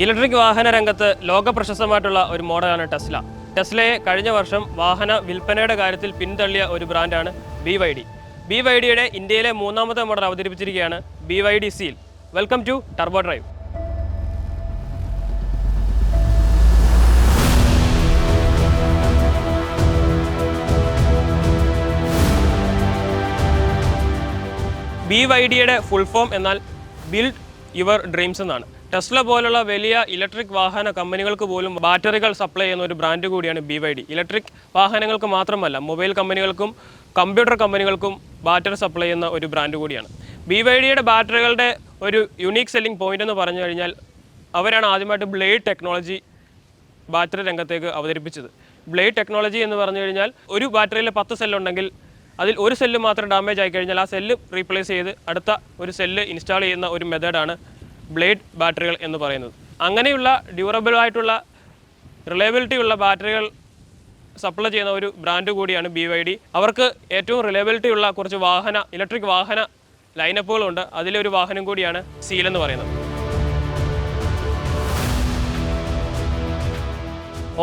Electric വാഹന രംഗത്ത് ലോക പ്രശസ്തമായിട്ടുള്ള ഒരു മോഡലാണ് ടെസ്ല. ടെസ്ലയെ കഴിഞ്ഞ വർഷം വാഹന വിൽപ്പനയുടെ കാര്യത്തിൽ പിന്തള്ളിയ ഒരു ബ്രാൻഡാണ് BYD. BYDയുടെ ഇന്ത്യയിലെ മൂന്നാമത്തെ മോഡൽ അവതരിപ്പിച്ചിരിക്കുകയാണ് BYD Seal. Welcome to turbo drive. BYDയുടെ ഫുൾ ഫോം എന്നാൽ ബിൽഡ് യുവർ ഡ്രീംസ് എന്നാണ്. ടെസ്ല പോലുള്ള വലിയ ഇലക്ട്രിക് വാഹന കമ്പനികൾക്ക് പോലും ബാറ്ററികൾ സപ്ലൈ ചെയ്യുന്ന ഒരു ബ്രാൻഡ് കൂടിയാണ് BYD. ഇലക്ട്രിക് വാഹനങ്ങൾക്ക് മാത്രമല്ല, മൊബൈൽ കമ്പനികൾക്കും കമ്പ്യൂട്ടർ കമ്പനികൾക്കും ബാറ്ററി സപ്ലൈ ചെയ്യുന്ന ഒരു ബ്രാൻഡ് കൂടിയാണ്. BYDയുടെ ബാറ്ററികളുടെ ഒരു യുണീക്ക് സെല്ലിംഗ് പോയിന്റ് എന്ന് പറഞ്ഞു കഴിഞ്ഞാൽ, അവരാണ് ആദ്യമായിട്ട് ബ്ലേഡ് ടെക്നോളജി ബാറ്ററി രംഗത്തേക്ക് അവതരിപ്പിച്ചത്. ബ്ലേഡ് ടെക്നോളജി എന്ന് പറഞ്ഞു കഴിഞ്ഞാൽ, ഒരു ബാറ്ററിയിൽ 10 സെല്ലുണ്ടെങ്കിൽ അതിൽ ഒരു സെല്ല് മാത്രം ഡാമേജ് ആയി കഴിഞ്ഞാൽ ആ സെല്ല് റീപ്ലേസ് ചെയ്ത് അടുത്ത ഒരു സെല്ല് ഇൻസ്റ്റാൾ ചെയ്യുന്ന ഒരു മെത്തേഡാണ് ബ്ലേഡ് ബാറ്ററികൾ എന്ന് പറയുന്നത്. അങ്ങനെയുള്ള ഡ്യൂറബിൾ ആയിട്ടുള്ള റിലയബിലിറ്റി ഉള്ള ബാറ്ററികൾ സപ്ലൈ ചെയ്യുന്ന ഒരു ബ്രാൻഡ് കൂടിയാണ് BYD. അവർക്ക് ഏറ്റവും റിലയബിലിറ്റി ഉള്ള കുറച്ച് ഇലക്ട്രിക് വാഹന ലൈനപ്പുകളുണ്ട്. അതിലൊരു വാഹനം കൂടിയാണ് സീൽ എന്ന് പറയുന്നത്.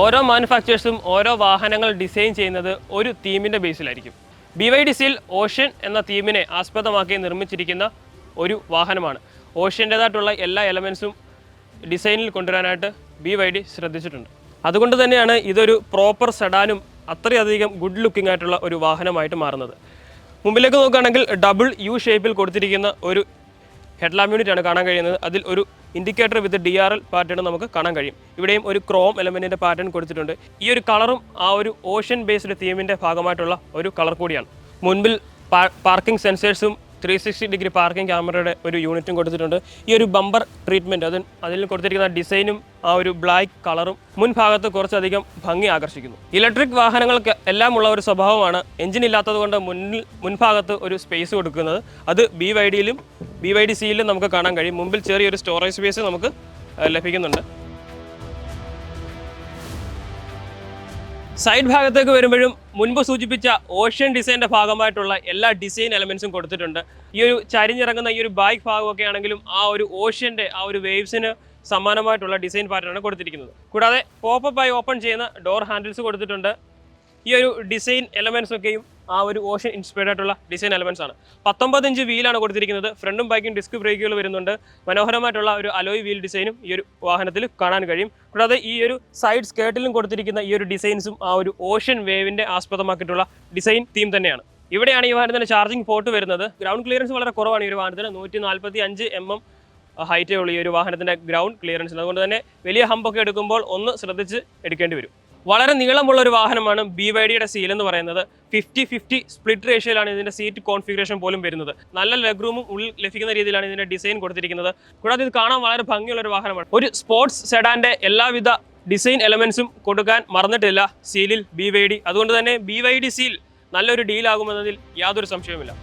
ഓരോ മാനുഫാക്ചേഴ്സും ഓരോ വാഹനങ്ങൾ ഡിസൈൻ ചെയ്യുന്നത് ഒരു തീമിൻ്റെ ബേസിലായിരിക്കും. BYD Seal ഓഷ്യൻ എന്ന തീമിനെ ആസ്പദമാക്കി നിർമ്മിച്ചിരിക്കുന്ന ഒരു വാഹനമാണ്. ഓഷ്യൻ്റേതായിട്ടുള്ള എല്ലാ എലമെൻസും ഡിസൈനിൽ കൊണ്ടുവരാനായിട്ട് BYD ശ്രദ്ധിച്ചിട്ടുണ്ട്. അതുകൊണ്ട് തന്നെയാണ് ഇതൊരു പ്രോപ്പർ സെഡാനും അത്രയധികം ഗുഡ് ലുക്കിംഗ് ആയിട്ടുള്ള ഒരു വാഹനമായിട്ട് മാറുന്നത്. മുമ്പിലേക്ക് നോക്കുകയാണെങ്കിൽ ഡബിൾ U ഷേപ്പിൽ കൊടുത്തിരിക്കുന്ന ഒരു ഹെഡ്ലാമ്പ് യൂണിറ്റാണ് കാണാൻ കഴിയുന്നത്. അതിൽ ഒരു ഇൻഡിക്കേറ്റർ വിത്ത് DRL പാറ്റേൺ നമുക്ക് കാണാൻ കഴിയും. ഇവിടെയും ഒരു ക്രോം എലമെൻറ്റിൻ്റെ പാറ്റേൺ കൊടുത്തിട്ടുണ്ട്. ഈ ഒരു കളറും ആ ഒരു ഓഷ്യൻ ബേസ്ഡ് തീമിൻ്റെ ഭാഗമായിട്ടുള്ള ഒരു കളർ കൂടിയാണ്. മുൻപിൽ പാർക്കിംഗ് സെൻസേഴ്സും 360 ഡിഗ്രി പാർക്കിംഗ് ക്യാമറയുടെ ഒരു യൂണിറ്റും കൊടുത്തിട്ടുണ്ട്. ഈ ഒരു ബമ്പർ ട്രീറ്റ്മെൻറ്റ് അതിൽ കൊടുത്തിരിക്കുന്ന ഡിസൈനും ആ ഒരു ബ്ലാക്ക് കളറും മുൻഭാഗത്ത് കുറച്ചധികം ഭംഗി ആകർഷിക്കുന്നു. ഇലക്ട്രിക് വാഹനങ്ങൾക്ക് എല്ലാം ഉള്ള ഒരു സ്വഭാവമാണ് എഞ്ചിൻ ഇല്ലാത്തത് കൊണ്ട് മുൻഭാഗത്ത് ഒരു സ്പേസ് കൊടുക്കുന്നത്. അത് BYD Sealലും നമുക്ക് കാണാൻ കഴിയും. മുമ്പിൽ ചെറിയൊരു സ്റ്റോറേജ് സ്പേസ് നമുക്ക് ലഭിക്കുന്നുണ്ട്. സൈഡ് ഭാഗത്തേക്ക് വരുമ്പോഴും മുൻപ് സൂചിപ്പിച്ച ഓഷ്യൻ ഡിസൈൻ്റെ ഭാഗമായിട്ടുള്ള എല്ലാ ഡിസൈൻ എലമെൻസും കൊടുത്തിട്ടുണ്ട്. ഈ ഒരു ചരിഞ്ഞിറങ്ങുന്ന ഈ ഒരു ബാക്ക് ഭാഗമൊക്കെ ആണെങ്കിലും ആ ഒരു ഓഷ്യൻ്റെ ആ ഒരു വേവ്സിന് സമാനമായിട്ടുള്ള ഡിസൈൻ പാറ്റേണാണ് കൊടുത്തിരിക്കുന്നത്. കൂടാതെ പോപ്പപ്പായി ഓപ്പൺ ചെയ്യുന്ന ഡോർ ഹാൻഡിൽസ് കൊടുത്തിട്ടുണ്ട്. ഈ ഒരു ഡിസൈൻ എലമെൻസ് ഒക്കെയും ആ ഒരു ഓഷ്യൻ ഇൻസ്പയർഡ് ആയിട്ടുള്ള ഡിസൈൻ എലമെൻസ് ആണ്. 19 ഇഞ്ച് വീലാണ് കൊടുത്തിരിക്കുന്നത്. ഫ്രണ്ടും ബാക്കും ഡിസ്ക് ബ്രേക്കുകൾ വരുന്നുണ്ട്. മനോഹരമായിട്ടുള്ള ഒരു അലോയ് വീൽ ഡിസൈനും ഈ ഒരു വാഹനത്തിൽ കാണാൻ കഴിയും. കൂടാതെ ഈ ഒരു സൈഡ് സ്കേർട്ടിലും കൊടുത്തിരിക്കുന്ന ഈ ഒരു ഡിസൈൻസും ആ ഒരു ഓഷ്യൻ വേവിൻ്റെ ആസ്പദമാക്കിയിട്ടുള്ള ഡിസൈൻ തീം തന്നെയാണ്. ഇവിടെയാണ് ഈ വാഹനത്തിൻ്റെ ചാർജിങ് പോർട്ട് വരുന്നത്. ഗ്രൗണ്ട് ക്ലിയറൻസ് വളരെ കുറവാണ് ഈ ഒരു വാഹനത്തിന്. 145 mm ഹൈറ്റേ ഉള്ളൂ ഈ ഒരു വാഹനത്തിൻ്റെ ഗ്രൗണ്ട് ക്ലിയറൻസ്. അതുകൊണ്ട് തന്നെ വലിയ ഹമ്പൊക്കെ എടുക്കുമ്പോൾ ഒന്ന് ശ്രദ്ധിച്ച് എടുക്കേണ്ടി വരും. വളരെ നീളമുള്ള ഒരു വാഹനമാണ് BYDയുടെ Seal എന്ന് പറയുന്നത്. 50-50 സ്പ്ലിറ്റ് റേഷ്യോയിലാണ് ഇതിൻ്റെ സീറ്റ് കോൺഫിഗറേഷൻ പോലും വരുന്നത്. നല്ല ലെഗ് റൂമും ഉള്ളിൽ ലഭിക്കുന്ന രീതിയിലാണ് ഇതിൻ്റെ ഡിസൈൻ കൊടുത്തിരിക്കുന്നത്. കൂടാതെ ഇത് കാണാൻ വളരെ ഭംഗിയുള്ള ഒരു വാഹനമാണ്. ഒരു സ്പോർട്സ് സെഡാൻ്റെ എല്ലാവിധ ഡിസൈൻ എലമെൻസും കൊടുക്കാൻ മറന്നിട്ടില്ല സീലിൽ BYD. അതുകൊണ്ട് തന്നെ BYD Seal നല്ലൊരു ഡീലാകുമെന്നതിൽ യാതൊരു സംശയവുമില്ല.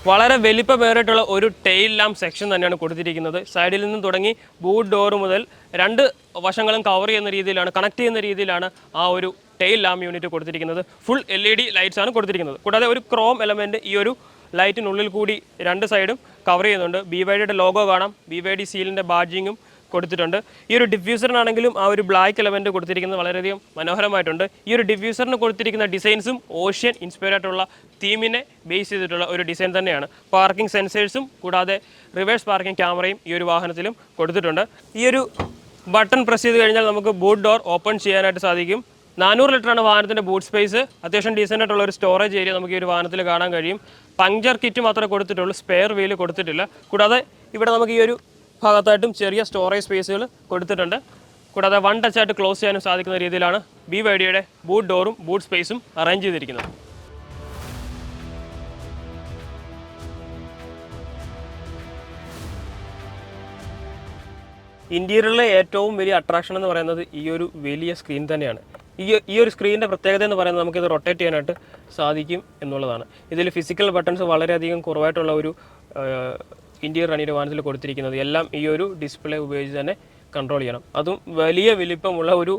വളരെ വലിപ്പമേറിയിട്ടുള്ള ഒരു ടെയിൽ ലാമ്പ് സെക്ഷൻ തന്നെയാണ് കൊടുത്തിരിക്കുന്നത്. സൈഡിൽ നിന്നും തുടങ്ങി ബൂട്ട് ഡോർ മുതൽ 2 വശങ്ങളും കവർ ചെയ്യുന്ന രീതിയിലാണ്, കണക്ട് ചെയ്യുന്ന രീതിയിലാണ് ആ ഒരു ടെയിൽ ലാമ്പ് യൂണിറ്റ് കൊടുത്തിരിക്കുന്നത്. ഫുൾ LED ലൈറ്റ്സ് ആണ് കൊടുത്തിരിക്കുന്നത്. കൂടാതെ ഒരു ക്രോം എലമെൻറ്റ് ഈ ഒരു ലൈറ്റിനുള്ളിൽ കൂടി 2 സൈഡും കവർ ചെയ്യുന്നുണ്ട്. BYDയുടെ ലോഗോ കാണാം. BYD Sealൻ്റെ ബാഡ്ജിങ്ങും കൊടുത്തിട്ടുണ്ട്. ഈ ഒരു ഡിഫ്യൂസറിനാണെങ്കിലും ആ ഒരു ബ്ലാക്ക് എലമെൻറ്റ് കൊടുത്തിരിക്കുന്നത് വളരെയധികം മനോഹരമായിട്ടുണ്ട്. ഈ ഒരു ഡിഫ്യൂസറിന് കൊടുത്തിരിക്കുന്ന ഡിസൈൻസും ഓഷ്യൻ ഇൻസ്പയർഡ് ആയിട്ടുള്ള തീമിനെ ബേസ് ചെയ്തിട്ടുള്ള ഒരു ഡിസൈൻ തന്നെയാണ്. പാർക്കിംഗ് സെൻസേഴ്സും കൂടാതെ റിവേഴ്സ് പാർക്കിംഗ് ക്യാമറയും ഈ ഒരു വാഹനത്തിലും കൊടുത്തിട്ടുണ്ട്. ഈ ഒരു ബട്ടൺ പ്രസ് ചെയ്ത് കഴിഞ്ഞാൽ നമുക്ക് ബൂട്ട് ഡോർ ഓപ്പൺ ചെയ്യാനായിട്ട് സാധിക്കും. 400 ലിറ്ററാണ് വാഹനത്തിൻ്റെ ബൂട്ട് സ്പേസ്. അത്യാവശ്യം ഡീസൻ്റ് ആയിട്ടുള്ള ഒരു സ്റ്റോറേജ് ഏരിയ നമുക്ക് ഈ ഒരു വാഹനത്തിൽ കാണാൻ കഴിയും. പങ്ക്ചർ കിറ്റ് മാത്രമേ കൊടുത്തിട്ടുള്ളൂ, സ്പെയർ വീല് കൊടുത്തിട്ടില്ല. കൂടാതെ ഇവിടെ നമുക്ക് ഈ ഒരു ഭാഗത്തായിട്ടും ചെറിയ സ്റ്റോറേജ് സ്പേസുകൾ കൊടുത്തിട്ടുണ്ട്. കൂടാതെ വൺ ടച്ചായിട്ട് ക്ലോസ് ചെയ്യാനും സാധിക്കുന്ന രീതിയിലാണ് BYDയുടെ ബൂട്ട് ഡോറും ബൂട്ട് സ്പേസും അറേഞ്ച് ചെയ്തിരിക്കുന്നത്. ഇന്റീരിയറിലെ ഏറ്റവും വലിയ അട്രാക്ഷൻ എന്ന് പറയുന്നത് ഈ ഒരു വലിയ സ്ക്രീൻ തന്നെയാണ്. ഈ ഒരു സ്ക്രീനിൻ്റെ പ്രത്യേകത എന്ന് പറയുന്നത് നമുക്കിത് റൊട്ടേറ്റ് ചെയ്യാനായിട്ട് സാധിക്കും എന്നുള്ളതാണ്. ഇതിൽ ഫിസിക്കൽ ബട്ടൺസ് വളരെയധികം കുറവായിട്ടുള്ള ഒരു ഇന്റീരിയറാണ് ഈ ഒരു വാഹനത്തിൽ കൊടുത്തിരിക്കുന്നത്. എല്ലാം ഈ ഒരു ഡിസ്പ്ലേ ഉപയോഗിച്ച് തന്നെ കൺട്രോൾ ചെയ്യണം. അതും വലിയ വലിപ്പമുള്ള ഒരു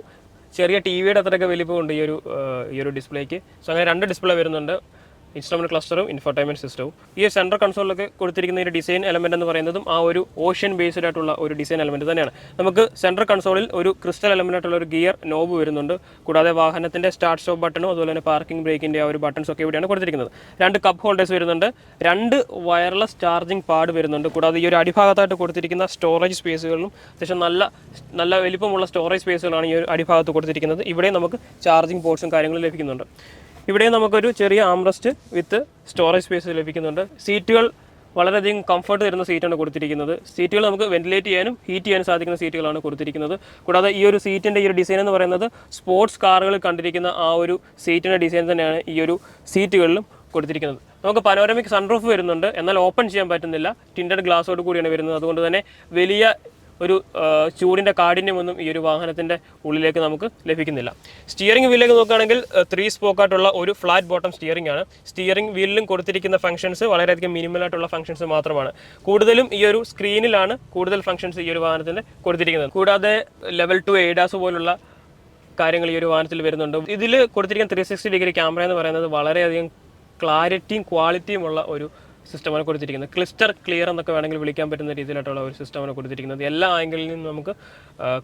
ചെറിയ TVയുടെ അത്രയൊക്കെ വലിപ്പമുണ്ട് ഈ ഒരു ഡിസ്പ്ലേക്ക്. സോ അങ്ങനെ 2 ഡിസ്പ്ലേ വരുന്നുണ്ട്, ഇൻസ്ട്രുമെന്റ് ക്ലസ്റ്ററും ഇൻഫോർടൈൻമെന്റ് സിസ്റ്റവും. ഈ സെൻട്രൽ കൺസോളിലൊക്കെ കൊടുത്തിരിക്കുന്ന ഒരു ഡിസൈൻ എലമെന്റ് എന്ന് പറയുന്നതും ആ ഒരു ഓഷ്യൻ ബേസ്ഡ് ആയിട്ടുള്ള ഒരു ഡിസൈൻ എലമെന്റ് തന്നെയാണ്. നമുക്ക് സെൻട്രൽ കൺസോളിൽ ഒരു ക്രിസ്റ്റൽ എലമെന്റ് ആയിട്ടുള്ള ഒരു ഗിയർ നോബ് വരുന്നുണ്ട്. കൂടാതെ വാഹനത്തിന്റെ സ്റ്റാർട്ട് സ്റ്റോപ്പ് ബട്ടണും അതുപോലെ തന്നെ പാർക്കിംഗ് ബ്രേക്കിന്റെ ആ ഒരു ബട്ടൺസ് ഒക്കെ ഇവിടെയാണ് കൊടുത്തിരിക്കുന്നത്. 2 കപ്പ് ഹോൾഡേഴ്സ് വരുന്നുണ്ട്, 2 വയർലെസ് ചാർജിംഗ് പാഡ് വരുന്നുണ്ട്. കൂടാതെ ഈ ഒരു അടിഭാഗത്തായിട്ട് കൊടുത്തിരിക്കുന്ന സ്റ്റോറേജ് സ്പേസുകളിലും അത്യാവശ്യം നല്ല വലിപ്പമുള്ള സ്റ്റോറേജ് സ്പേസുകളാണ് ഈ ഒരു അടിഭാഗത്ത് കൊടുത്തിരിക്കുന്നത്. ഇവിടെ നമുക്ക് ചാർജിംഗ് പോർട്സും കാര്യങ്ങളും ലഭിക്കുന്നുണ്ട്. ഇവിടെ നമുക്കൊരു ചെറിയ ആംറസ്റ്റ് വിത്ത് സ്റ്റോറേജ് സ്പേസ് ലഭിക്കുന്നുണ്ട്. സീറ്റുകൾ വളരെയധികം കംഫർട്ട് തരുന്ന സീറ്റാണ് കൊടുത്തിരിക്കുന്നത്. സീറ്റുകൾ നമുക്ക് വെന്റിലേറ്റ് ചെയ്യാനും ഹീറ്റ് ചെയ്യാനും സാധിക്കുന്ന സീറ്റുകളാണ് കൊടുത്തിരിക്കുന്നത്. കൂടാതെ ഈ ഒരു സീറ്റിൻ്റെ ഈ ഒരു ഡിസൈൻ എന്ന് പറയുന്നത് സ്പോർട്സ് കാറുകളിൽ കണ്ടിരിക്കുന്ന ആ ഒരു സീറ്റിൻ്റെ ഡിസൈൻ തന്നെയാണ് ഈ ഒരു സീറ്റുകളിലും കൊടുത്തിരിക്കുന്നത്. നമുക്ക് പനോരമിക് സൺറൂഫ് വരുന്നുണ്ട്, എന്നാൽ ഓപ്പൺ ചെയ്യാൻ പറ്റുന്നില്ല. ടിൻറ്റഡ് ഗ്ലാസോട് കൂടിയാണ് വരുന്നത്. അതുകൊണ്ട് തന്നെ വലിയ ഒരു ചൂടിൻ്റെ കാഠിന്യമൊന്നും ഈ ഒരു വാഹനത്തിൻ്റെ ഉള്ളിലേക്ക് നമുക്ക് ലഭിക്കുന്നില്ല. സ്റ്റിയറിംഗ് വീലിലേക്ക് നോക്കുകയാണെങ്കിൽ 3 സ്പോക്കായിട്ടുള്ള ഒരു ഫ്ലാറ്റ് ബോട്ടം സ്റ്റിയറിംഗ് ആണ്. സ്റ്റിയറിംഗ് വീലിലും കൊടുത്തിരിക്കുന്ന ഫംഗ്ഷൻസ് വളരെയധികം മിനിമലായിട്ടുള്ള ഫംഗ്ഷൻസ് മാത്രമാണ്. കൂടുതലും ഈ ഒരു സ്ക്രീനിലാണ് കൂടുതൽ ഫംഗ്ഷൻസ് ഈ ഒരു വാഹനത്തിന് കൊടുത്തിരിക്കുന്നത്. കൂടാതെ ലെവൽ 2 ADAS പോലുള്ള കാര്യങ്ങൾ ഈ ഒരു വാഹനത്തിൽ വരുന്നുണ്ട്. ഇതിൽ കൊടുത്തിരിക്കുന്ന 360 ഡിഗ്രി ക്യാമറ എന്ന് പറയുന്നത് വളരെയധികം ക്ലാരിറ്റിയും ക്വാളിറ്റിയും ഉള്ള ഒരു സിസ്റ്റമാണ് കൊടുത്തിരിക്കുന്നത്. ക്ലിസ്റ്റർ ക്ലിയർ എന്നൊക്കെ വേണമെങ്കിൽ വിളിക്കാൻ പറ്റുന്ന രീതിയിലായിട്ടുള്ള ഒരു സിസ്റ്റമാണ് കൊടുത്തിരിക്കുന്നത്. എല്ലാ ആംഗിളിൽ നിന്നും നമുക്ക്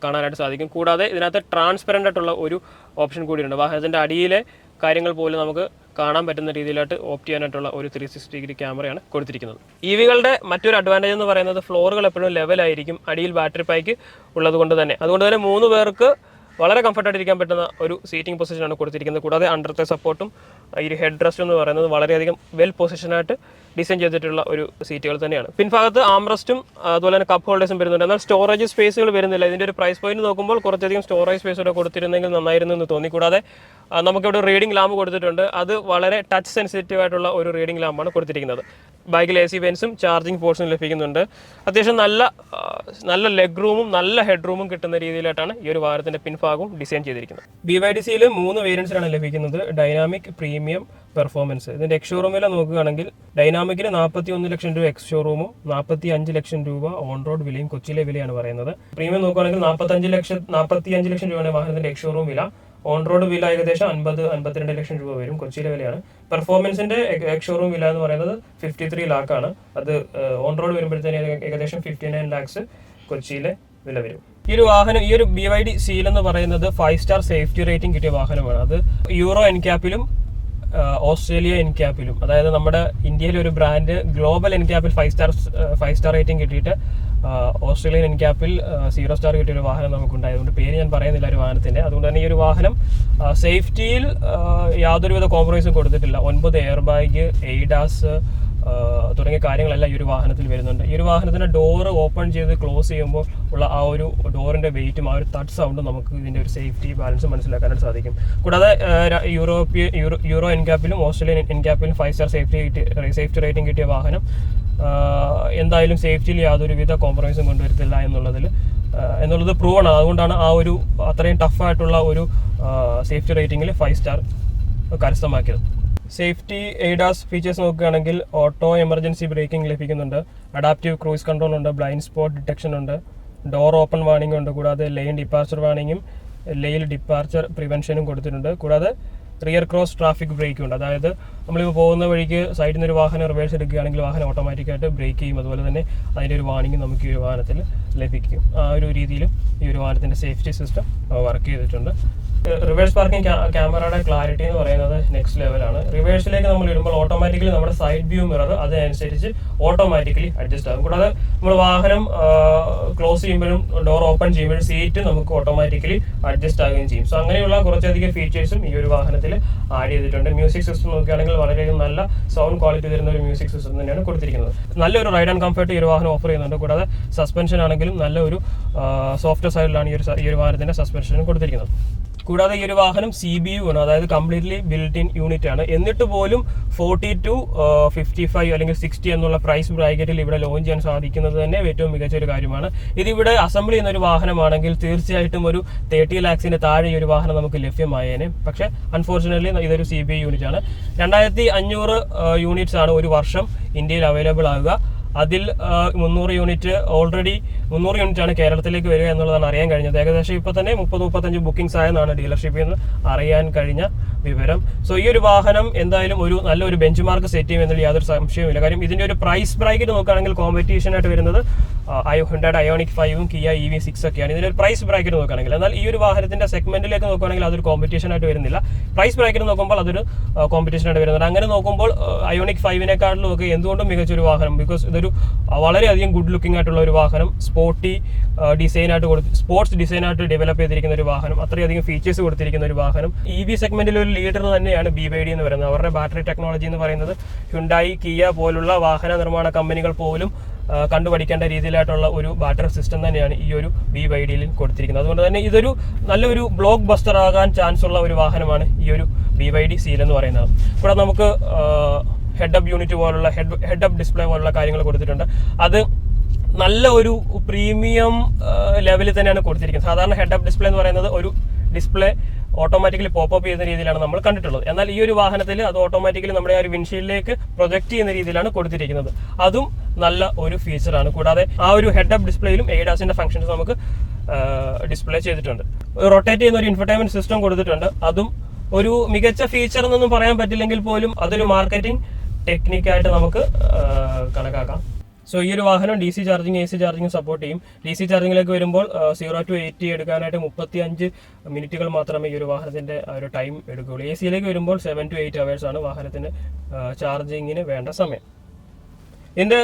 കാണാനായിട്ട് സാധിക്കും. കൂടാതെ ഇതിനകത്ത് ട്രാൻസ്പെറൻ്റ് ആയിട്ടുള്ള ഒരു ഓപ്ഷൻ കൂടിയുണ്ട്. വാഹനത്തിൻ്റെ അടിയിലെ കാര്യങ്ങൾ പോലും നമുക്ക് കാണാൻ പറ്റുന്ന രീതിയിലായിട്ട് ഓപ്റ്റ് ചെയ്യാനായിട്ടുള്ള ഒരു 360 ഡിഗ്രി ക്യാമറയാണ് കൊടുത്തിരിക്കുന്നത്. EVകളുടെ മറ്റൊരു അഡ്വാൻറ്റേജ് എന്ന് പറയുന്നത് ഫ്ലോറുകൾ എപ്പോഴും ലെവലായിരിക്കും, അടിയിൽ ബാറ്ററി പാക്ക് ഉള്ളത് കൊണ്ട് തന്നെ. അതുകൊണ്ട് തന്നെ 3 പേർക്ക് വളരെ കംഫർട്ടായിട്ട് ഇരിക്കാൻ പറ്റുന്ന ഒരു സീറ്റിംഗ് പൊസിഷനാണ് കൊടുത്തിരിക്കുന്നത്. കൂടാതെ അണ്ടർത്തെ സപ്പോർട്ടും ഈ ഒരു ഹെഡ് റെസ്റ്റ് എന്ന് പറയുന്നത് വളരെയധികം വെൽ പൊസിഷനായിട്ട് ഡിസൈൻ ചെയ്തിട്ടുള്ള ഒരു സീറ്റുകൾ തന്നെയാണ്. പിൻഭാഗത്ത് ആംറസ്റ്റും അതുപോലെ തന്നെ കപ്പ് ഹോൾഡേഴ്സും വരുന്നുണ്ട്, എന്നാൽ സ്റ്റോറേജ് സ്പേസുകൾ വരുന്നില്ല. ഇതിൻ്റെ ഒരു പ്രൈസ് പോയിന്റ് നോക്കുമ്പോൾ കുറച്ചധികം സ്റ്റോറേജ് സ്പേസ് കൂടെ കൊടുത്തിരുന്നെങ്കിൽ നന്നായിരുന്നു എന്ന് തോന്നി. കൂടാതെ നമുക്കിവിടെ ഒരു റീഡിംഗ് ലാമ്പ് കൊടുത്തിട്ടുണ്ട്. അത് വളരെ ടച്ച് സെൻസിറ്റീവ് ആയിട്ടുള്ള ഒരു റീഡിംഗ് ലാമ്പാണ് കൊടുത്തിരിക്കുന്നത്. ബൈക്കിൽ AC വെൻസും ചാർജിങ് പോർട്സും ലഭിക്കുന്നുണ്ട്. അത്യാവശ്യം നല്ല ലെഗ് റൂമും നല്ല ഹെഡ് റൂമും കിട്ടുന്ന രീതിയിലായിട്ടാണ് ഈ ഒരു വാഹനത്തിന്റെ പിൻഭാഗവും ഡിസൈൻ ചെയ്തിരിക്കുന്നത്. BYD-യിൽ 3 വേരിയൻസിലാണ് ലഭിക്കുന്നത്: ഡൈനാമിക്, പ്രീമിയം, പെർഫോമൻസ്. ഇതിന്റെ എക്സ് വില നോക്കുകയാണെങ്കിൽ ഡൈനാമിക്കിന് 41 ലക്ഷം രൂപ എക്സ് ഷോറൂമും 45 ലക്ഷം രൂപ ഓൺ റോഡ് വിലയും കൊച്ചിയിലെ വിലയാണ് പറയുന്നത്. പ്രീമിയം നോക്കുകയാണെങ്കിൽ 45 ലക്ഷം രൂപയാണ് വാഹനത്തിന്റെ എക്സ് ഷോറൂം വില. ഓൺ റോഡ് വില ഏകദേശം 52 ലക്ഷം രൂപ വരും, കൊച്ചിയിലെ വിലയാണ്. പെർഫോമൻസിന്റെ എക്സ് ഷോറൂം വില എന്ന് പറയുന്നത് 53 ലാഖാണ്. അത് ഓൺ റോഡ് വരുമ്പോഴത്തേന് ഏകദേശം 59 ലാക്സ് കൊച്ചിയിലെ വില വരും. ഈ ഒരു BYD സീൽ എന്ന് പറയുന്നത് 5 സ്റ്റാർ സേഫ്റ്റി റേറ്റിംഗ് കിട്ടിയ വാഹനമാണ്. അത് യൂറോ എൻക്യാപ്പിലും ഓസ്ട്രേലിയ എൻക്യാപ്പിലും, അതായത് നമ്മുടെ ഇന്ത്യയിലെ ഒരു ബ്രാൻഡ് ഗ്ലോബൽ എൻക്യാപ്പിൽ 5 സ്റ്റാർ റേറ്റിംഗ് കിട്ടിയിട്ട് ഓസ്ട്രേലിയൻ എൻക്യാപ്പിൽ 0 സ്റ്റാർ കിട്ടിയൊരു വാഹനം നമുക്കുണ്ടായതുകൊണ്ട് പേര് ഞാൻ പറയുന്നില്ല ഒരു വാഹനത്തിൻ്റെ. അതുകൊണ്ട് തന്നെ ഈ ഒരു വാഹനം സേഫ്റ്റിയിൽ യാതൊരുവിധ കോംപ്രമൈസും കൊടുത്തിട്ടില്ല. 9 എയർ ബാഗ്, ADAS തുടങ്ങിയ കാര്യങ്ങളെല്ലാം ഈ ഒരു വാഹനത്തിൽ വരുന്നുണ്ട്. ഈ ഒരു വാഹനത്തിൻ്റെ ഡോറ് ഓപ്പൺ ചെയ്ത് ക്ലോസ് ചെയ്യുമ്പോൾ ഉള്ള ആ ഒരു ഡോറിൻ്റെ വെയിറ്റും ആ ഒരു തട്ട് സൗണ്ടും നമുക്ക് ഇതിൻ്റെ ഒരു സേഫ്റ്റി ബാലൻസ് മനസ്സിലാക്കാനായിട്ട് സാധിക്കും. കൂടാതെ യൂറോ എൻക്യാപ്പിലും ഓസ്ട്രേലിയൻ എൻക്യാപ്പിലും 5 സ്റ്റാർ സേഫ്റ്റി റേറ്റിംഗ് കിട്ടിയ വാഹനം എന്തായാലും സേഫ്റ്റിയിൽ യാതൊരുവിധ കോംപ്രമൈസും കൊണ്ടുവരത്തില്ല എന്നുള്ളത് പ്രൂവ് ആണ്. അതുകൊണ്ടാണ് ആ ഒരു അത്രയും ടഫായിട്ടുള്ള ഒരു സേഫ്റ്റി റേറ്റിംഗിൽ 5 സ്റ്റാർ കരസ്ഥമാക്കിയത്. സേഫ്റ്റി ADAS ഫീച്ചേഴ്സ് നോക്കുകയാണെങ്കിൽ ഓട്ടോ എമർജൻസി ബ്രേക്കിംഗ് ലഭിക്കുന്നുണ്ട്, അഡാപ്റ്റീവ് ക്രൂസ് കൺട്രോൾ ഉണ്ട്, ബ്ലൈൻഡ് സ്പോട്ട് ഡിറ്റക്ഷൻ ഉണ്ട്, ഡോർ ഓപ്പൺ വാർണിംഗ് ഉണ്ട്. കൂടാതെ ലെയിൻ ഡിപ്പാർച്ചർ വാർണിംഗും ലെയിൽ ഡിപ്പാർച്ചർ പ്രിവെൻഷനും കൊടുത്തിട്ടുണ്ട്. കൂടാതെ റിയർ ക്രോസ് ട്രാഫിക് ബ്രേക്കും ഉണ്ട്. അതായത് നമ്മളിപ്പോൾ പോകുന്ന വഴിക്ക് സൈഡിൽ നിന്ന് ഒരു വാഹനം റിവേഴ്സ് എടുക്കുകയാണെങ്കിൽ വാഹനം ഓട്ടോമാറ്റിക്കായിട്ട് ബ്രേക്ക് ചെയ്യും. അതുപോലെ തന്നെ അതിൻ്റെ ഒരു വാർണിംഗ് നമുക്ക് ഈ ഒരു വാഹനത്തിൽ ലഭിക്കും. ആ ഒരു രീതിയിലും ഈ ഒരു വാഹനത്തിൻ്റെ സേഫ്റ്റി സിസ്റ്റം വർക്ക് ചെയ്തിട്ടുണ്ട്. റിവേഴ്സ് പാർക്കിംഗ് ക്യാമറയുടെ ക്ലാരിറ്റി എന്ന് പറയുന്നത് നെക്സ്റ്റ് ലെവലാണ്. റിവേഴ്സിലേക്ക് നമ്മൾ ഇടുമ്പോൾ ഓട്ടോമാറ്റിക്കലി നമ്മുടെ സൈഡ് വ്യൂ മിറർ അതിനനുസരിച്ച് ഓട്ടോമാറ്റിക്കലി അഡ്ജസ്റ്റ് ആകും. കൂടാതെ നമ്മൾ വാഹനം ക്ലോസ് ചെയ്യുമ്പോഴും ഡോർ ഓപ്പൺ ചെയ്യുമ്പോഴും സീറ്റ് നമുക്ക് ഓട്ടോമാറ്റിക്കലി അഡ്ജസ്റ്റ് ആകുകയും ചെയ്യും. സോ അങ്ങനെയുള്ള കുറച്ചധികം ഫീച്ചേഴ്സും ഈ ഒരു വാഹനത്തിൽ ആഡ് ചെയ്തിട്ടുണ്ട്. മ്യൂസിക് സിസ്റ്റം നോക്കുകയാണെങ്കിൽ വളരെയധികം നല്ല സൗണ്ട് ക്വാളിറ്റി തരുന്ന ഒരു മ്യൂസിക് സിസ്റ്റം തന്നെയാണ് കൊടുത്തിരിക്കുന്നത്. നല്ലൊരു റൈഡ് ആൻഡ് കംഫർട്ട് ഈ ഒരു വാഹനം ഓഫർ ചെയ്യുന്നുണ്ട്. കൂടാതെ സസ്പെൻഷൻ ആണെങ്കിലും നല്ലൊരു സോഫ്റ്റ് സൈഡിലാണ് ഈ ഒരു വാഹനത്തിന്റെ സസ്പെൻഷൻ കൊടുത്തിരിക്കുന്നത്. കൂടാതെ ഈ ഒരു വാഹനം CBU ആണ്, അതായത് കംപ്ലീറ്റ്ലി ബിൽറ്റ് ഇൻ യൂണിറ്റ് ആണ്. എന്നിട്ട് പോലും 40 to 55 അല്ലെങ്കിൽ 60 എന്നുള്ള പ്രൈസ് ബ്രാക്കറ്റിൽ ഇവിടെ ലോഞ്ച് ചെയ്യാൻ സാധിക്കുന്നത് തന്നെ ഏറ്റവും മികച്ച ഒരു കാര്യമാണ്. ഇതിവിടെ അസംബിൾ ചെയ്യുന്ന ഒരു വാഹനമാണെങ്കിൽ തീർച്ചയായിട്ടും ഒരു 30 lakhs താഴെ ഈ ഒരു വാഹനം നമുക്ക് ലഭ്യമായേനെ. പക്ഷേ അൺഫോർച്ചുനേറ്റ്ലി ഇതൊരു CBU യൂണിറ്റ് ആണ്. 2500 യൂണിറ്റ്സ് ആണ് ഒരു വർഷം ഇന്ത്യയിൽ അവൈലബിൾ ആകുക. അതിൽ 300 യൂണിറ്റ് ഓൾറെഡി 300 യൂണിറ്റ് ആണ് കേരളത്തിലേക്ക് വരിക എന്നുള്ളതാണ് അറിയാൻ കഴിഞ്ഞത്. ഏകദേശം ഇപ്പോൾ തന്നെ 30-35 ബുക്കിംഗ്സ് ആയെന്നാണ് ഡീലർഷിപ്പിൽ നിന്ന് അറിയാൻ കഴിഞ്ഞ വിവരം. സോ ഈ ഒരു വാഹനം എന്തായാലും നല്ലൊരു ബെഞ്ച് മാർക്ക് സെറ്റ് ചെയ്യും എന്നതിൽ യാതൊരു സംശയവുമില്ല. കാര്യം ഇതിന്റെ ഒരു പ്രൈസ് ബ്രാക്കറ്റ് നോക്കുകയാണെങ്കിൽ കോമ്പറ്റീഷൻ ആയിട്ട് വരുന്നത് ഹ്യുണ്ടായി അയോണിക് 5ഉം കിയ EV6 ഒക്കെയാണ് ഇതിന്റെ ഒരു പ്രൈസ് ബ്രാക്കറ്റ് നോക്കുകയാണെങ്കിൽ. എന്നാൽ ഈ ഒരു വാഹനത്തിന്റെ സെഗ്മെന്റിലേക്ക് നോക്കുകയാണെങ്കിൽ അതൊരു കോമ്പറ്റീഷൻ ആയിട്ട് വരുന്നില്ല. പ്രൈസ് ബ്രാക്കറ്റ് നോക്കുമ്പോൾ അതൊരു കോമ്പറ്റീഷൻ ആയിട്ട് വരുന്നുണ്ട്. അങ്ങനെ നോക്കുമ്പോൾ അയോണിക് 5-നേക്കാളിലും ഒക്കെ എന്തുകൊണ്ടും മികച്ചൊരു വാഹനം. ബിക്കോസ് ഇതൊരു വളരെയധികം ഗുഡ് ലുക്കിംഗ് ആയിട്ടുള്ള ഒരു വാഹനം, സ്പോർട്സ് ഡിസൈൻ ആയിട്ട് ഡെവലപ്പ് ചെയ്തിരിക്കുന്ന ഒരു വാഹനം, അത്രയധികം ഫീച്ചേഴ്സ് കൊടുത്തിരിക്കുന്ന ഒരു വാഹനം. EV സെഗ്മെന്റിൽ ഒരു ലീഡർ തന്നെയാണ് BYD എന്ന് പറയുന്നത്. അവരുടെ ബാറ്ററി ടെക്നോളജി എന്ന് പറയുന്നത് ഹ്യുണ്ടായി കിയ പോലുള്ള വാഹന നിർമ്മാണ കമ്പനികൾ പോലും കണ്ടുപഠിക്കേണ്ട രീതിയിലായിട്ടുള്ള ഒരു ബാറ്ററി സിസ്റ്റം തന്നെയാണ് ഈ ഒരു BYD-യിൽ കൊടുത്തിരിക്കുന്നത്. അതുകൊണ്ട് തന്നെ ഇതൊരു നല്ലൊരു ബ്ലോക്ക് ബസ്റ്റർ ആകാൻ ചാൻസ് ഉള്ള ഒരു വാഹനമാണ് ഈ ഒരു BYD സീൽ എന്ന് പറയുന്നത്. കൂടാതെ നമുക്ക് ഹെഡ് അപ്പ് യൂണിറ്റ് പോലുള്ള ഹെഡ് അപ്പ് ഡിസ്പ്ലേ പോലുള്ള കാര്യങ്ങൾ കൊടുത്തിട്ടുണ്ട്. അത് നല്ല ഒരു പ്രീമിയം ലെവലിൽ തന്നെയാണ് കൊടുത്തിരിക്കുന്നത്. സാധാരണ ഹെഡ് അപ്പ് ഡിസ്പ്ലേ എന്ന് പറയുന്നത് ഒരു ഡിസ്പ്ലേ ഓട്ടോമാറ്റിക്കലി പോപ്പപ്പ് ചെയ്യുന്ന രീതിയിലാണ് നമ്മൾ കണ്ടിട്ടുള്ളത്. എന്നാൽ ഈ ഒരു വാഹനത്തിൽ അത് ഓട്ടോമാറ്റിക്കലി നമ്മുടെ ആ ഒരു വിൻഷീൽഡിലേക്ക് പ്രൊജക്ട് ചെയ്യുന്ന രീതിയിലാണ് കൊടുത്തിരിക്കുന്നത്. അതും നല്ല ഒരു ഫീച്ചറാണ്. കൂടാതെ ആ ഒരു ഹെഡ് അപ്പ് ഡിസ്പ്ലേയിലും ADASന്റെ ഫംഗ്ഷൻസ് നമുക്ക് ഡിസ്പ്ലേ ചെയ്തിട്ടുണ്ട്. റൊട്ടേറ്റ് ചെയ്യുന്ന ഒരു ഇൻഫർടൈൻമെന്റ് സിസ്റ്റം കൊടുത്തിട്ടുണ്ട്. അതും ഒരു മികച്ച ഫീച്ചർ എന്നൊന്നും പറയാൻ പറ്റില്ലെങ്കിൽ പോലും അതൊരു മാർക്കറ്റിംഗ് ടെക്നിക്കായിട്ട് നമുക്ക് കണക്കാക്കാം. സോ ഈ ഒരു വാഹനം DC charging AC charging support ചെയ്യും. DC ചാർജിങ്ങിലേക്ക് വരുമ്പോൾ 0 to 80 എടുക്കാനായിട്ട് 35 മിനിറ്റുകൾ മാത്രമേ ഈ ഒരു വാഹനത്തിന്റെ ഒരു ടൈം എടുക്കുകയുള്ളൂ. AC-യിലേക്ക് വരുമ്പോൾ 7 to 8 hours ആണ് വാഹനത്തിന് ചാർജിങ്ങിന് വേണ്ട സമയം. ഇതിന്റെ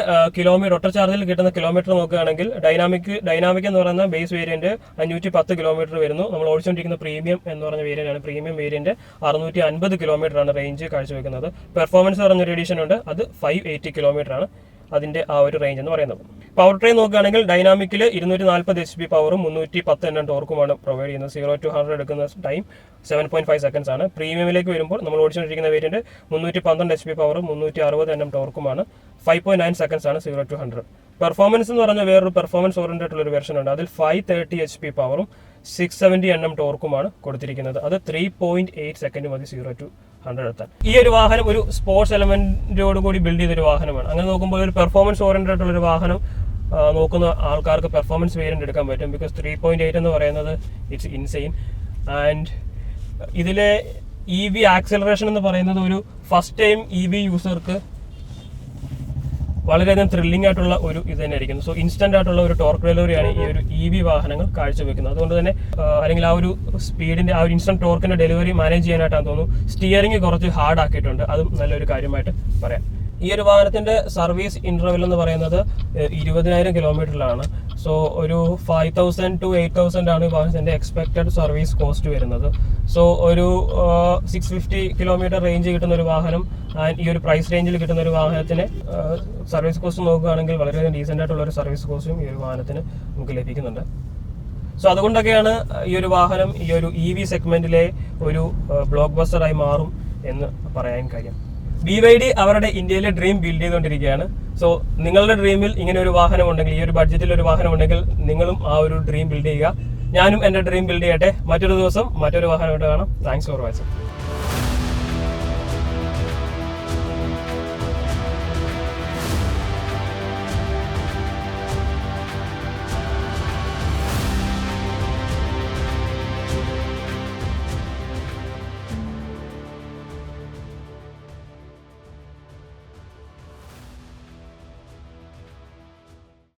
ഒറ്റ ചാർജിൽ കിട്ടുന്ന കിലോമീറ്റർ നോക്കുകയാണെങ്കിൽ ഡൈനാമിക് എന്ന് പറയുന്ന ബേസ് വേരിയന്റ് 510 കിലോമീറ്റർ വരുന്നു. നമ്മൾ ഓടിച്ചുകൊണ്ടിരിക്കുന്ന പ്രീമിയം എന്ന് പറഞ്ഞ വേരിയന്റ് ആണ്. പ്രീമിയം വേരിയന്റ് 650 കിലോമീറ്റർ ആണ് റേഞ്ച് കാഴ്ചവെക്കുന്നത്. പെർഫോമൻസ് പറഞ്ഞൊരു എഡിഷൻ ഉണ്ട്, അത് 580 കിലോമീറ്റർ ആണ് അതിന്റെ ആ ഒരു റേഞ്ച് എന്ന് പറയുന്നത്. പവർ ട്രെയിൻ നോക്കുകയാണെങ്കിൽ ഡൈനാമിക്കിൽ 240 HP പവറും 310 Nm ടോർക്കുമാണ് പ്രൊവൈഡ് ചെയ്യുന്നത്. 0 to 100 എടുക്കുന്ന ടൈം 7.5 seconds ആണ്. പ്രീമിയമിലേക്ക് വരുമ്പോൾ നമ്മൾ ഓടിച്ചുകൊണ്ടിരിക്കുന്ന വേരിയന്റ് 312 HP പവറും 360 Nm ടോർക്കുമാണ്. 5.9 seconds ആണ് 0 to 100. പെർഫോമൻസ് എന്ന് പറഞ്ഞ വേറൊരു പെർഫോമൻസ് ഓറിയന്റഡ് ഉള്ള ഒരു വെർഷൻ ഉണ്ട്. അതിൽ 530 HP പവറും 670 Nm ടോർക്കുമാണ് കൊടുത്തിരിക്കുന്നത്. അത് 3.8 സെക്കൻഡ് മതി 0 to 100 എത്താൻ. ഈ ഒരു വാഹനം ഒരു സ്പോർട്സ് എലമെന്റോട് കൂടി ബിൽഡ് ചെയ്തൊരു വാഹനമാണ്. അങ്ങനെ നോക്കുമ്പോൾ ഒരു പെർഫോമൻസ് ഓറിയന്റഡ് ആയിട്ടുള്ള ഒരു വാഹനം നോക്കുന്ന ആൾക്കാർക്ക് പെർഫോമൻസ് വേരിയന്റ് എടുക്കാൻ പറ്റും. ബിക്കോസ് 3.8 എന്ന് പറയുന്നത് ഇറ്റ്സ് ഇൻസെയിൻ. ആൻഡ് ഇതിലെ EV ആക്സലറേഷൻ എന്ന് പറയുന്നത് ഒരു ഫസ്റ്റ് ടൈം EV യൂസർക്ക് വളരെയധികം ത്രില്ലിംഗ് ആയിട്ടുള്ള ഒരു ഇത് തന്നെ ആയിരിക്കും. സോ ഇൻസ്റ്റന്റ് ആയിട്ടുള്ള ഒരു ടോർക്ക് ഡെലിവറിയാണ് ഈ ഒരു EV വാഹനങ്ങൾ കാഴ്ചവെക്കുന്നത്. അതുകൊണ്ട് തന്നെ അല്ലെങ്കിൽ ആ ഒരു സ്പീഡിന്റെ ആ ഒരു ഇൻസ്റ്റന്റ് ടോർക്കിന്റെ ഡെലിവറി മാനേജ് ചെയ്യാനായിട്ടാണ് തോന്നുന്നു സ്റ്റിയറിംഗ് കുറച്ച് ഹാർഡ് ആക്കിയിട്ടുണ്ട്. അതും നല്ലൊരു കാര്യമായിട്ട് പറയാം. ഈ ഒരു വാഹനത്തിന്റെ സർവീസ് ഇന്റർവെൽ എന്ന് പറയുന്നത് 20,000 കിലോമീറ്ററിലാണ്. സോ ഒരു 5,000 to 8,000 ആണ് വാഹനത്തിന്റെ എക്സ്പെക്റ്റഡ് സർവീസ് കോസ്റ്റ് വരുന്നത്. സോ ഒരു 650 കിലോമീറ്റർ റേഞ്ച് കിട്ടുന്ന ഒരു വാഹനം ഈ ഒരു പ്രൈസ് റേഞ്ചിൽ കിട്ടുന്ന ഒരു വാഹനത്തിന് സർവീസ് കോസ്റ്റ് നോക്കുകയാണെങ്കിൽ വളരെയധികം ഡീസൻ്റ് ആയിട്ടുള്ള ഒരു സർവീസ് കോസ്റ്റും ഈ ഒരു വാഹനത്തിന് നമുക്ക് ലഭിക്കുന്നുണ്ട്. സോ അതുകൊണ്ടൊക്കെയാണ് ഈ ഒരു വാഹനം ഈ ഒരു EV സെഗ്മെന്റിലെ ഒരു ബ്ലോക്ക് ബസ്റ്ററായി മാറും എന്ന് പറയാൻ കാര്യം. BYD അവരുടെ ഇന്ത്യയിലെ ഡ്രീം ബിൽഡ് ചെയ്തുകൊണ്ടിരിക്കുകയാണ്. സോ നിങ്ങളുടെ ഡ്രീമിൽ ഇങ്ങനെ ഒരു വാഹനം ഉണ്ടെങ്കിൽ, ഈ ഒരു ബഡ്ജറ്റിൽ ഒരു വാഹനം ഉണ്ടെങ്കിൽ നിങ്ങളും ആ ഒരു ഡ്രീം ബിൽഡ് ചെയ്യുക. ഞാനും എൻ്റെ ഡ്രീം ബിൽഡ് ചെയ്യട്ടെ. മറ്റൊരു ദിവസം മറ്റൊരു വാഹനമായിട്ട് കാണാം. Thanks for watching.